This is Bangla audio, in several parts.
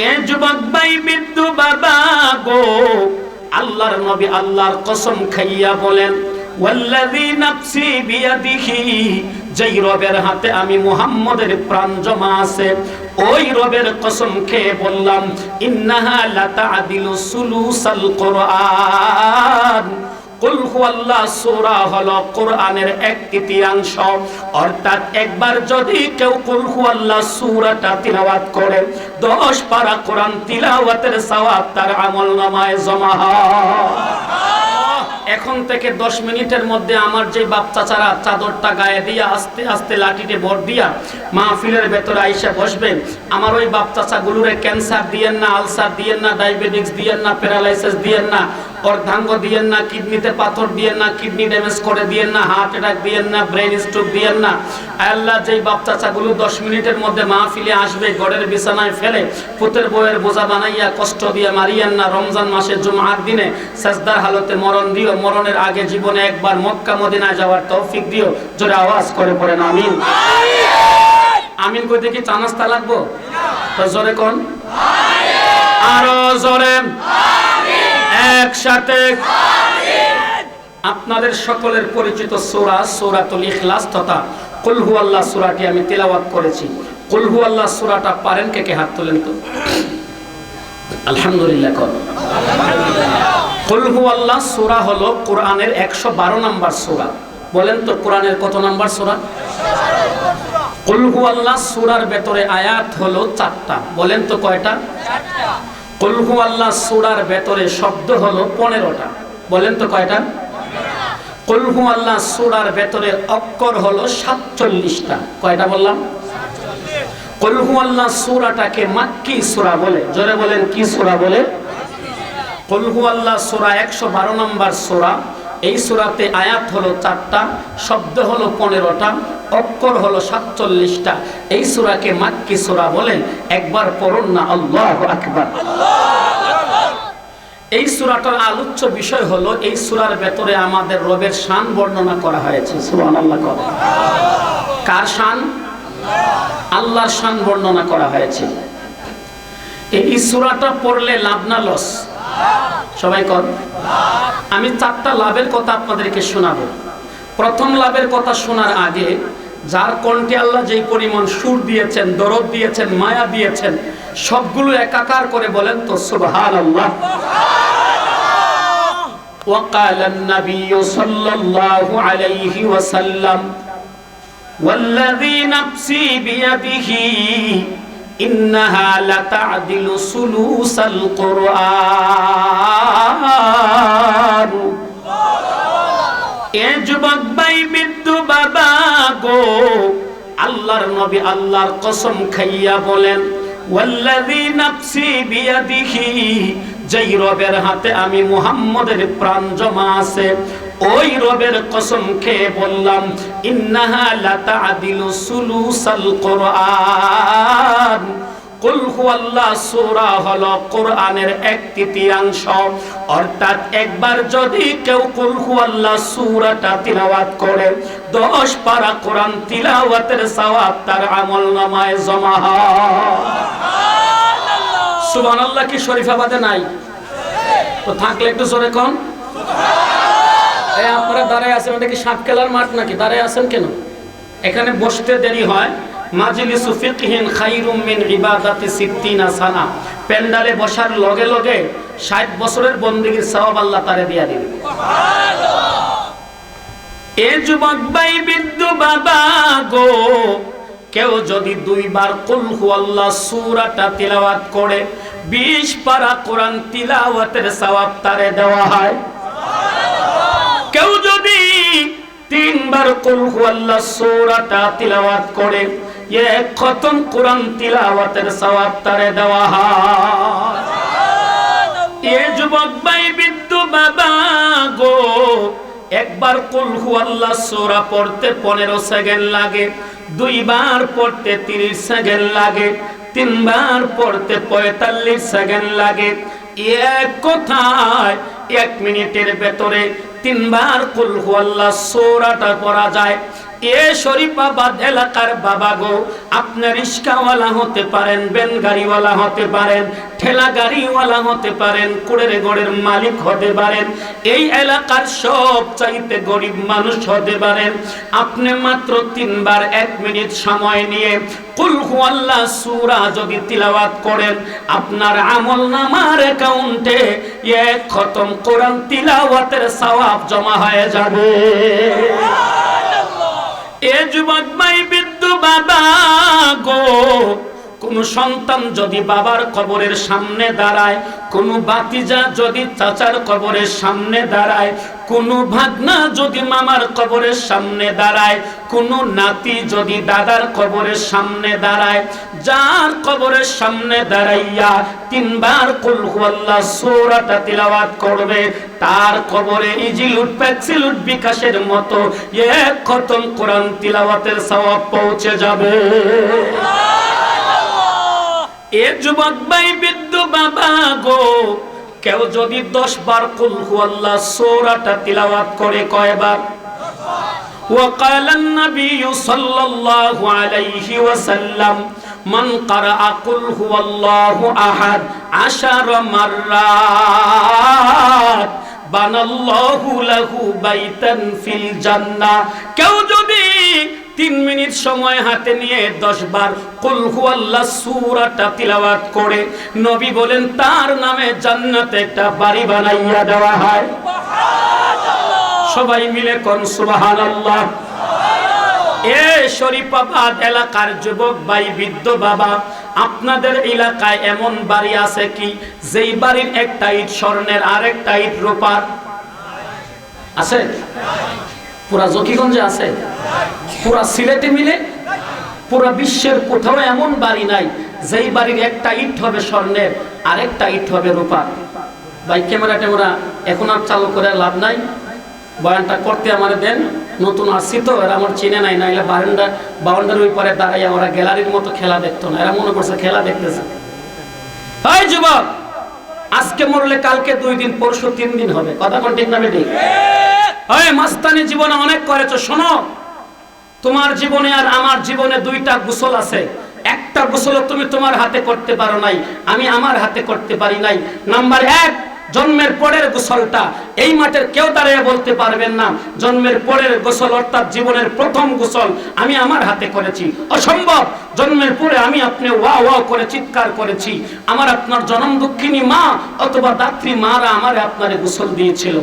এ যুবক ভাই বিদ্যু বাবা গো, আল্লাহর নবী আল্লাহর কসম খাইয়া বলেন, ওয়াল্লাযী নাফসি বিয়াদিহি, যেই রবের হাতে আমি মুহাম্মদের প্রাণ জমা আছে, ওই রবের কসম খেয়ে বললাম, ইন্নাহা লাতা'দিলু সুলুসাল কুরআন। কুল হুয়াল্লাহ সূরা হলো কোরআনের 1/3, অর্থাৎ একবার যদি কেউ কুল হুয়াল্লাহ সূরাটা তিলাওয়াত করে 10 পারা কোরআন তিলাওয়াতের সওয়াব তার আমলনামায় জমা হয়। এখন থেকে 10 মিনিটের মধ্যে আমার যে বাপ চাচারা চাদরটা গায়ে দিয়া আস্তে আস্তে লাঠিতে ভর দিয়া মাহফিলের ভেতরে আইসা বসবেন, আমার ওই বাপ চাচা গুলোরে ক্যান্সার দিয়েন না, আলসার দিয়েন না, ডায়াবেটিস দিয়েন না, প্যারালাইসিস দিয়েন না, অর্ধাঙ্গ দিয়েন না, কিডনিতে পাথর দিয়েন না, কিডনি ড্যামেজ করে দিয়েন না, হার্ট অ্যাটাক দিয়েন না, ব্রেন স্ট্রোক দিয়েন না। আল্লাহ যেই বাপ চাচা গুলো 10 মিনিটের মধ্যে মাহফিলে আসবে, গড়ের বিছানায় ফেলে পুতের বউয়ের বোঝা বানাইয়া কষ্ট দিয়ে মারিয়েন না। রমজান মাসে জুমআর দিনে সাজদার হালতে মরণ দিও, মরণের আগে জীবনে একবার মক্কা মদিনায় যাওয়ার তৌফিক দিও। জোরে আওয়াজ করে পড়েন আমিন। আমিন কইতে কি চা নাস্তা লাগবো? তো জোরে কোন, আরো জোরে, একসাথে। আপনাদের সকলের পরিচিত সূরা সূরাতুল ইখলাস তথা কুল হুয়াল্লাহ সূরাটি আমি তেলাওয়াত করেছি। কুল হুয়াল্লাহ সূরাটা পারেন কে কে হাত তোলেন তো? আলহামদুলিল্লাহ কোন। কুল হুয়াল্লাহ সূরা হলো কোরআনের 112 নম্বর সূরা। বলেন তো কোরআনের কত নম্বর সূরা? কুল হুয়াল্লাহ সূরার ভেতরে আয়াত হলো 4টা। বলেন তো কয়টা? 4টা। কুল হুয়াল্লাহ সূরার ভেতরে শব্দ হলো 15টা। বলেন তো কয়টা? 15টা। কুল হুয়াল্লাহ সূরার ভেতরে অক্ষর হলো 47টা। কয়টা বললাম? 47। কুল হুয়াল্লাহ সূরাটাকে মাক্কি সূরা বলে। জোরে বলেন কি সূরা বলে? কুল হুয়াল্লাহ সূরা 112 নম্বর সূরা। এই সূরাতে আয়াত হলো 4টা, শব্দ হলো 15টা, অক্ষর হলো 47টা। এই সূরাকে মাক্কি সূরা বলে। একবার পড়ুন না আল্লাহু আকবার। এই সূরাটার আলোচ্য বিষয় হলো, এই সূরার ভেতরে আমাদের রবের শান বর্ণনা করা হয়েছে। সুবহানাল্লাহ। কার শান? আল্লাহর শান বর্ণনা করা হয়েছে। এই সূরাটা পড়লে লাভ না লস? সবাই কর। আমি 4টা লাভের কথা আপনাদেরকে শোনাবো। প্রথম লাভের কথা শোনার আগে, যার কণ্ঠে আল্লাহ যেই পরিমাণ সুর দিয়েছেন, দরদ দিয়েছেন, মায়া দিয়েছেন, সবগুলো একাকার করে বলেন তো সুবহানাল্লাহ। وقال النبي صلى الله عليه وسلم والذي نفسي بيده إنها لتعدل ثلث القرآن। এ যুবক ভাই বিদ্যু বাবা গো, আল্লাহর নবী আল্লাহর কসম খাইয়া বলেন, ওয়াল্লাযী নাফসি বিয়াদিহি, যেই রবের হাতে আমি মুহাম্মদের প্রাণ জমা আছে, ওই রবের কসম খেয়ে বললাম, ইন্নাহা লাতা'দিলু সুলুসাল কুরআন। কুল হুয়াল্লাহ সূরা হলো কোরআনের 1/3, অর্থাৎ একবার যদি কেউ কুল হুয়াল্লাহ সূরাটা তিলাওয়াত করে 10 পারা কোরআন তিলাওয়াতের সওয়াব তার আমলনামায় জমা হয়। সুবহানাল্লাহ। সুবহানাল্লাহ কি শরীফাবাদে নাই? তো থাকলে একটু জোরে কোন। এই আপনারা দাঁড়ায় আছেন, এটা কি সাপ খেলার মাঠ নাকি? দাঁড়ায় আছেন কেন? এখানে বসতে দেরি হয়। মাজলিসু ফিকহিন খায়রুম মিন ইবাদাতি 60 সানা। পেন্ডালে বসার লগে লগে 60 বছরের বন্দেগীর সওয়াব আল্লাহ তারে দিয়া দিবে। সুবহানাল্লাহ। এ যুবক ভাই বিদ্যু বাবা গো, কেউ যদি 2 বার কুল হুয়াল্লাহ সূরাটা তিলাওয়াত করে 20 পারা কোরআন তিলাওয়াতের সওয়াব তারে দেওয়া হয়। সুবহানাল্লাহ। কেউ যদি 3 বার কুল হুয়াল্লাহ সূরাটা তিলাওয়াত করে 1 খতম কোরআন তিলাওয়াতের সওয়াব তারে দেওয়া হয়। এ যুবক ভাই বিদ্যু বাবা গো, একবার কুল হুয়াল্লাহ সূরা পড়তে 15 সেকেন্ড লাগে, 2 বার পড়তে 30 সেকেন্ড লাগে, 3 বার পড়তে 45 সেকেন্ড লাগে। এক কথায় 1 মিনিটের ভেতরে 3 বার কুল হুয়াল্লাহ সূরাটা পড়া যায়। এ শরীফাবাদ এলাকার বাবা গো, আপনি রিস্কাওয়ালা হতে পারেন, ভ্যান গাড়িওয়ালা হতে পারেন, ঠেলা গাড়িওয়ালা হতে পারেন, কুড়ের গড়ের মালিক হতে পারেন, এই এলাকার সব চাইতে গরিব মানুষ হতে পারেন। আপনি মাত্র 3 বার 1 মিনিট সময় নিয়ে কুল হুয়াল্লাহ সূরা যদি তিলাওয়াত করেন, আপনার আমলনামার অ্যাকাউন্টে 1 খতম কোরআন তিলাওয়াতের সওয়াব জমা হয়ে যাবে। এ যুবক ভাই, বৃদ্ধ বাবা গো, কোন সন্তান যদি বাবার কবরের সামনে দাঁড়ায়, কোন ভাতিজা যদি চাচার কবরের সামনে দাঁড়ায়, কোন ভাগনা যদি মামার কবরের সামনে দাঁড়ায়, কোন নাতি যদি দাদার কবরের সামনে দাঁড়ায়, যার কবরের সামনে দাঁড়াইয়া 3 বার কুল হুয়াল্লাহ সূরাটা তিলাওয়াত করবে, তার কবরে ইজিলুট পেক্সিলুট বিকাশের মতো 1 খতম কোরআন তিলাওয়াতের সওয়াব পৌঁছে যাবে। এ যুবক ভাই, বৃদ্ধ বাবা গো, কেউ যদি 10 বার কুল হুয়াল্লাহ সূরাটা তিলাওয়াত করে, কয়বার? وقال النبي صلى الله عليه وسلم من قرأ قل هو الله أحد 10 مرات بنى الله له بيتا في الجنة। কেউ যদি 3 মিনিট সময় হাতে নিয়ে 10 বার কুল হুয়াল্লাহ সূরাটা তিলাওয়াত করে, নবী বলেন তার নামে জান্নাতে একটা বাড়ি বানাইয়া দেওয়া হয়। সবাই মিলে কোন সুবহানাল্লাহ। এ শরীফাবাদ এলাকার যুবক ভাই, বৃদ্ধ বাবা, আপনাদের এলাকায় এমন বাড়ি আছে কি যেই বাড়ির একটা ইট স্বর্ণের আর একটা ইট রূপার? আছে? পুরা জকিগঞ্জে আছে? পুরা সিলেটে মিলে? পুরা বিশ্বের কোথাও এমন বাড়ি নাই যেই বাড়ির একটা ইট হবে স্বর্ণের আর একটা ইট হবে রূপার। ভাই ক্যামেরা ট্যামেরা এখন আর চালু করে লাভ নাই, বয়ানটা করতে আমার দেন। নতুন আসছি তো, এরা আমার চিনে নাই, নাইলে বারান্দার ওই পারে দাঁড়াইয়া ওরা গ্যালারির মতো খেলা দেখতো না, এরা মনে করছে খেলা দেখতেছে। এই যুবক, আজকে মরলে কালকে 2 দিন, পরশু 3 দিন হবে, কথা কোন ঠিক না বেঠিক? এই মাস্তানি জীবনে অনেক করেছো, শোনো, তোমার জীবনে আর আমার জীবনে 2টা গোসল আছে। একটা গোসল তুমি তোমার হাতে করতে পারো নাই, আমি আমার হাতে করতে পারি নাই। নাম্বার 1, জন্মের পরের গোসলটা এই মাঠের কেউ দাঁড়িয়ে বলতে পারবেন না জন্মের পরের গোসল অর্থাৎ জীবনের প্রথম গোসল আমি আমার হাতে করেছি, অসম্ভব। জন্মের পরে আমি আপনি ওয়া ওয়া করে চিৎকার করেছি, আমার আপনার জনম দুঃখিনী মা অথবা দাত্রী মারা আমারে আপনারে গোসল দিয়েছিল।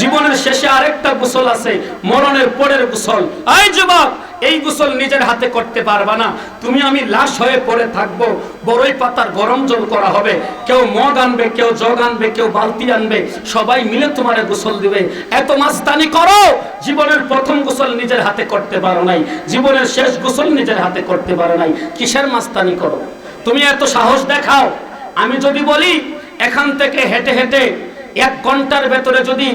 জীবনের শেষে আরেকটা গোসল আছে, মরণের পরের গোসল। এই যুবক, এই গোসল নিজের হাতে করতে পারবা না, তুমি আমি লাশ হয়ে পড়ে থাকবো, বড়ই পাতার গরম জল করা হবে, কেউ মগ আনবে, কেউ জগ আনবে, কেউ বালতি আনবে, সবাই মিলে তোমারে গোসল দিবে। এত মাস্তানি করো, জীবনের প্রথম গোসল নিজের হাতে করতে পারো নাই, জীবনের শেষ গোসল নিজের হাতে করতে পারো নাই, কিসের মাস্তানি করো? তুমি এত সাহস দেখাও। আমি যদি বলি এখান থেকে হেঁটে হেঁটে 1 ঘন্টার ভেতরে যদি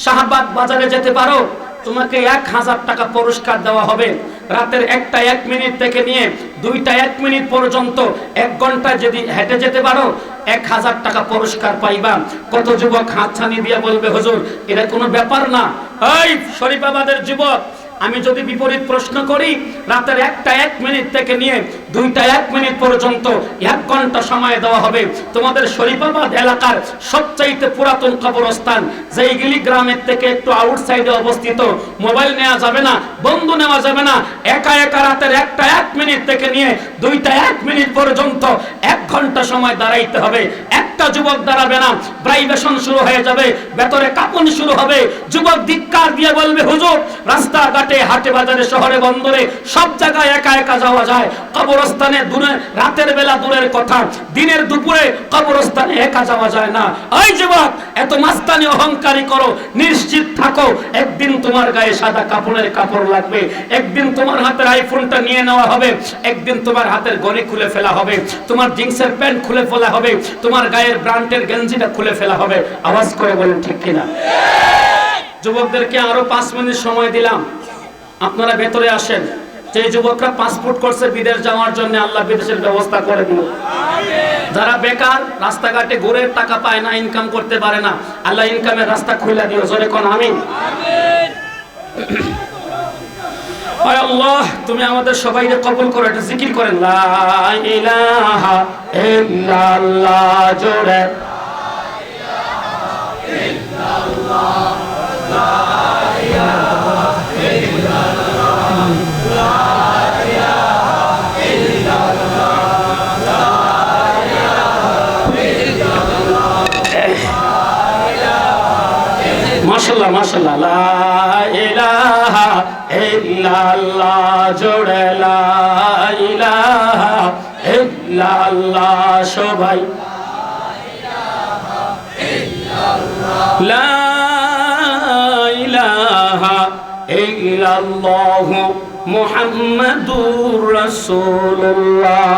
শাহবাগ বাজারে যেতে পারো, তোমাকে 1000 টাকা পুরস্কার দেওয়া হবে। রাতের 1টা 1 মিনিট থেকে নিয়ে 2টা 1 মিনিট পর্যন্ত 1 ঘন্টা যদি হেঁটে যেতে পারো 1000 টাকা পুরস্কার পাইবা। কত যুবক হাতছানি দিয়ে বলবে হুজুর এটা কোনো ব্যাপার না। এই শরীফাবাদের যুবক, আমি যদি বিপরীত প্রশ্ন করি, রাতের 1টা 1 মিনিট থেকে নিয়ে 2টা 1 মিনিট পর্যন্ত 1 ঘন্টা সময় দেওয়া হবে। তোমাদের শরীফাবাদ এলাকার সবচাইতে পুরাতন কবরস্থান, যেইগুলি গ্রামের থেকে একটু আউটসাইডে অবস্থিত, মোবাইল নেওয়া যাবে না, বন্ধু নেওয়া যাবে না, একা একা রাতের 1টা 1 মিনিট থেকে নিয়ে 2টা 1 মিনিট পর্যন্ত 1 ঘন্টা সময় দাঁড়াইতে হবে। একটা যুবক দাঁড়াবে না, ভাইব্রেশন শুরু হয়ে যাবে, ভেতরে কাঁপুনি শুরু হবে। যুবক ধিক্কার দিয়ে বলবে হুজুর রাস্তাঘাটে হাটে বাজারে শহরে বন্দরে সব জায়গায় একা একা যাওয়া যায়, কবরস্থানে দূরে রাতের বেলা দূরের কথা, দিনের দুপুরে কবরস্থানে একা যাওয়া যায় না। ওই যুবক, এত মাস্তানি অহংকারী করো, নিশ্চিত থাকো একদিন তোমার গায়ে সাদা কাপড়ের কাপড় লাগবে, একদিন তোমার হাতের আইফোনটা নিয়ে নেওয়া হবে, একদিন তোমার হাতের ঘড়ি খুলে ফেলা হবে, তোমার জিন্সের প্যান্ট খুলে ফেলা হবে, তোমার গায়ের ব্র্যান্ডের গেঞ্জিটা খুলে ফেলা হবে। আওয়াজ করে বলেন ঠিক কিনা? যুবকদেরকে আরো 5 মিনিট সময় দিলাম, আপনারা ভেতরে আসেন। যে যুবকরা পাসপোর্ট করছে বিদেশ যাওয়ার জন্য, আল্লাহ বিদেশের ব্যবস্থা করে দিল। যারা বেকার রাস্তাঘাটে ঘুরে টাকা পায় না, ইনকাম করতে পারে না, আল্লাহ ইনকামের রাস্তা খুলে দিও। জোরে কোন আমিন। আয় আল্লাহ, তুমি আমাদের সবাইকে কবুল করো। একটা জিকির করেন, লা ইলাহা ইল্লাল্লাহ জোরে। মাশাআল্লাহ মাশাআল্লাহ, লা ইলাহা ইল্লাল্লাহ জোরে, লা ইলাহা ইল্লাল্লাহ সবাই, লা ইলাহা ইল্লাল্লাহ মুহাম্মাদুর রাসূলুল্লাহ।